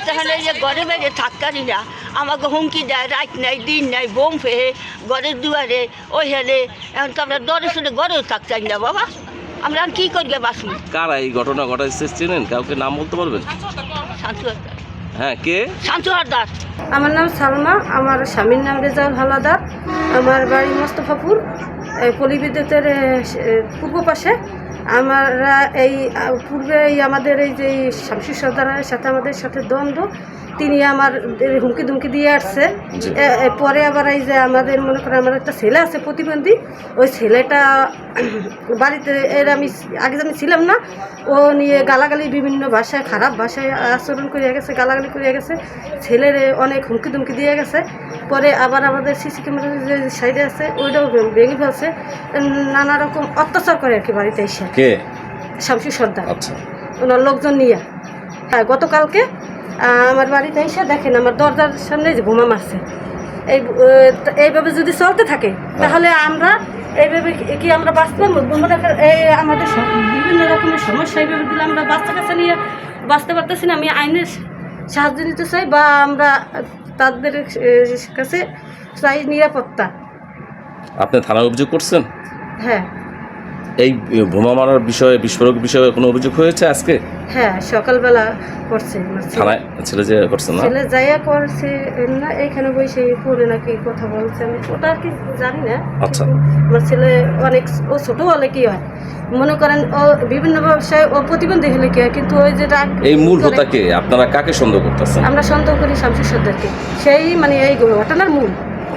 তখন এই যে ঘরে বাইরে থাকতারি না, আমাকে হুমকি দেয়, রাত নাই দিন নাই, বোম ফেহে ঘরের দুয়ারে ওই হেলে। এখন তো আমরা দরে শুনে ঘরেও থাকতারি না বাবা, আমরা কি করিয়া বাসি। কারা এই ঘটনা ঘটাইছে চেনেন? কাউকে নাম বলতে পারবেন? শান্তু হালদার। হ্যাঁ, কে? শান্তু হালদার। আমার নাম সালমা, আমার স্বামীর নাম রেজাউল হাওলাদার, আমার বাড়ি মোস্তফাপুর, পল্লী বিদ্যুতের পূর্ব পাশে। আমরা এই পূর্বে আমাদের এই যে শামসুর সর্দারের সাথে আমাদের সাথে দ্বন্দ্ব, তিনি আমার হুমকি ধুমকি দিয়ে আসছে। পরে আবার এই যে আমাদের মনে করেন আমার একটা ছেলে আছে প্রতিবন্ধী, ওই ছেলেটা বাড়িতে আমি আগে আমি ছিলাম না, ও নিয়ে গালাগালি বিভিন্ন ভাষায় খারাপ ভাষায় আচরণ করিয়া গেছে, গালাগালি করিয়া গেছে, ছেলের অনেক হুমকি ধুমকি দিয়ে গেছে। পরে আবার আমাদের সিসি ক্যামেরা যে সাইডে আছে ওইটাও ভেঙে ফেলছে, নানা রকম অত্যাচার করে আর কি বাড়িতে এসে। কে? শামসুর সর্দার। আচ্ছা, ওনার লোকজন নিয়ে। হ্যাঁ, গতকালকে আমার বাড়িতে এসে দেখেন আমার দরজার সামনে যে বোমা মারছে। এইভাবে যদি চলতে থাকে তাহলে আমরা এইভাবে কি আমরা বাঁচতে পারবো? এই আমাদের বিভিন্ন রকমের সমস্যা এইভাবে দিলে আমরা বাচ্চা কাছে নিয়ে বাঁচতে পারতেছি না। আমি আইনের সাহায্য নিতে চাই বা আমরা তাদের কাছে চাই নিরাপত্তা। আপনি থানায় অভিযোগ করছেন? হ্যাঁ। এই বোমা মারার বিষয়ে, বিস্ফোরক বিষয়ে কোনো অভিযোগ হয়েছে আজকে? হ্যাঁ, সকালবেলা করছে থানায় ছেলে যে করছেন না? ছেলে যাইয়া করছে না, এইখানে বসে পড়ে নাকি কথা বলছে, আমি ওটা আর কি জানি না। আচ্ছা, আমার ছেলে অনেক ও ছোটো হলে কি হয় মনে করেন, ও বিভিন্ন ব্যবসায় ও প্রতিবন্ধী হলে কি হয়, কিন্তু ওই যে রাগ এই মূল হোতাকে আপনারা কাকে সন্দেহ করতেছেন? আমরা সন্দেহ করি শামসুর সর্দারকে, সেই মানে এই ঘটনার মূল।